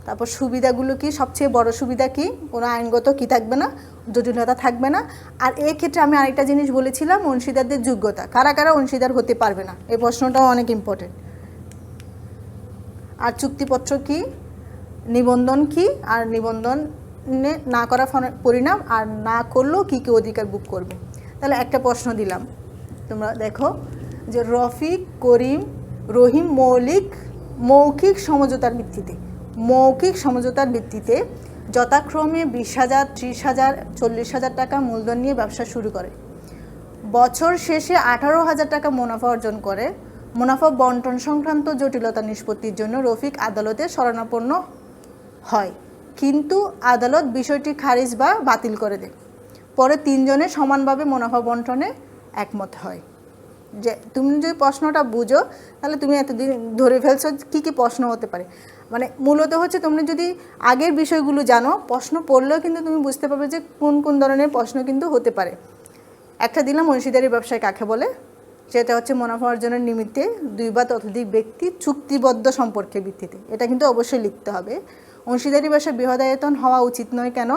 তারপর সুবিধাগুলো কি, সবচেয়ে বড় সুবিধা কি, কোনো আইনগত কি থাকবে না, জটিলতা থাকবে না। আর এই ক্ষেত্রে আমি আরেকটা জিনিস বলেছিলাম, অংশীদারদের যোগ্যতা, কারা কারা অংশীদার হতে পারবে না, এই প্রশ্নটাও অনেক ইম্পর্টেন্ট। আর চুক্তিপত্র কি, নিবন্ধন কি, আর নিবন্ধনে না করা পরিণাম, আর না করলেও কী কী অধিকার ভোগ করবে। তাহলে একটা প্রশ্ন দিলাম, তোমরা দেখো যে রফিক, করিম, রহিম মৌখিক সমঝোতার ভিত্তিতে যথাক্রমে 20,000, 30,000, 40,000 টাকা মূলধন নিয়ে ব্যবসা শুরু করে। বছর শেষে 18,000 টাকা মুনাফা অর্জন করে। মুনাফা বন্টন সংক্রান্ত জটিলতা নিষ্পত্তির জন্য রফিক আদালতে শরণাপন্ন হয়, কিন্তু আদালত বিষয়টি খারিজ বা বাতিল করে দেয়। পরে 3 জনে সমানভাবে মুনাফা বন্টনে একমত হয়। যে তুমি যদি প্রশ্নটা বুঝো তাহলে তুমি এতদিন ধরে ফেলছো কী কী প্রশ্ন হতে পারে। মানে মূলত হচ্ছে তুমি যদি আগের বিষয়গুলো জানো, প্রশ্ন পড়লেও কিন্তু তুমি বুঝতে পারবে যে কোন কোন ধরনের প্রশ্ন কিন্তু হতে পারে। একটা দিলাম, অংশীদারি ব্যবসায় কাকে বলে, সেটা হচ্ছে মুনাফা অর্জনের নিমিত্তে 2 বা ততোধিক ব্যক্তি চুক্তিবদ্ধ সম্পর্কের ভিত্তিতে, এটা কিন্তু অবশ্যই লিখতে হবে। অংশীদারি ব্যবসা বৃহদায়তন হওয়া উচিত নয় কেন?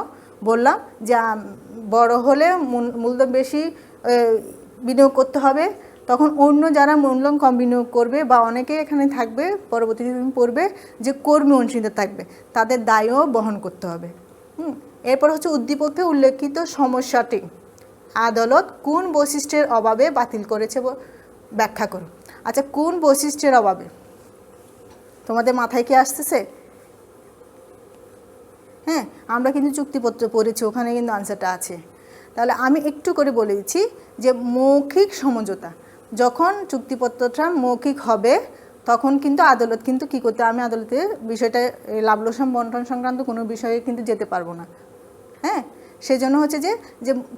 বললাম যে বড় হলে মূলধন বেশি বিনিয়োগ করতে হবে, তখন অন্য যারা মূলধন কম বিনিয়োগ করবে বা অনেকে এখানে থাকবে, পরবর্তীতে তুমি পড়বে যে কর্মী অংশীদার থাকবে, তাদের দায়ও বহন করতে হবে। এরপর হচ্ছে উদ্দীপকে উল্লেখিত সমস্যাটি আদালত কোন বৈশিষ্ট্যের অভাবে বাতিল করেছে ব্যাখ্যা করো। আচ্ছা, কোন বৈশিষ্ট্যের অভাবে তোমাদের মাথায় কি আসতেছে? হ্যাঁ, আমরা কিন্তু চুক্তিপত্র পড়েছি, ওখানে কিন্তু আনসারটা আছে। তাহলে আমি একটু করে বলে দিচ্ছি যে মৌখিক সমঝোতা, যখন চুক্তিপত্রটা মৌখিক হবে তখন কিন্তু আদালত কিন্তু কী করতে, আমি আদালতে বিষয়টা লাভ লোকসান বন্টন সংক্রান্ত কোনো বিষয়ে কিন্তু যেতে পারবো না। হ্যাঁ, সেই জন্য হচ্ছে যে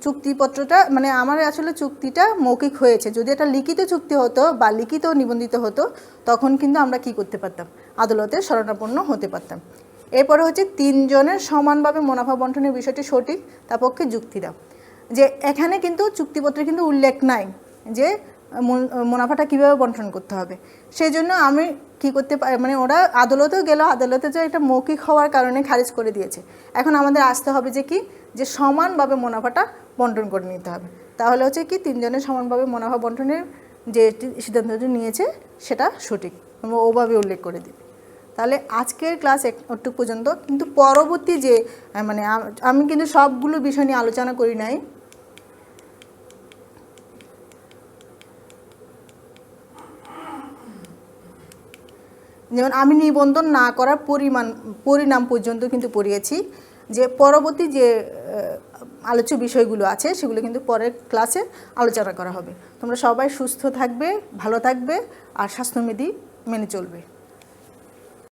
চুক্তিপত্রটা মানে আমার আসলে চুক্তিটা মৌখিক হয়েছে, যদি এটা লিখিত চুক্তি হতো বা লিখিত নিবন্ধিত হতো তখন কিন্তু আমরা কি করতে পারতাম, আদালতে শরণাপন্ন হতে পারতাম। এরপরে হচ্ছে 3 জনের সমানভাবে মুনাফা বন্টনের বিষয়টি সঠিক, তার পক্ষে যুক্তি দাও। যে এখানে কিন্তু চুক্তিপত্রে কিন্তু উল্লেখ নাই যে মুনাফাটা কীভাবে বন্টন করতে হবে। সেই জন্য আমি কী করতে পারি, মানে ওরা আদালতেও গেল, আদালতে যে এটা মৌখিক হওয়ার কারণে খারিজ করে দিয়েছে। এখন আমাদের আসতে হবে যে কি, যে সমানভাবে মুনাফাটা বন্টন করে নিতে হবে। তাহলে হচ্ছে কি 3 জনের সমানভাবে মুনাফা বন্টনের যে সিদ্ধান্তটি নিয়েছে সেটা সঠিক, আমরা ওভাবে উল্লেখ করে দিই। তাহলে আজকের ক্লাস একটু পর্যন্ত, কিন্তু পরবর্তী যে মানে আমি কিন্তু সবগুলো বিষয় নিয়ে আলোচনা করি নাই। যেমন আমি নিবন্ধন না করার পরিণাম পর্যন্ত কিন্তু পড়িয়েছি, যে পরবর্তী যে আলোচ্য বিষয়গুলো আছে সেগুলো কিন্তু পরের ক্লাসে আলোচনা করা হবে। তোমরা সবাই সুস্থ থাকবে, ভালো থাকবে আর স্বাস্থ্যবিধি মেনে চলবে।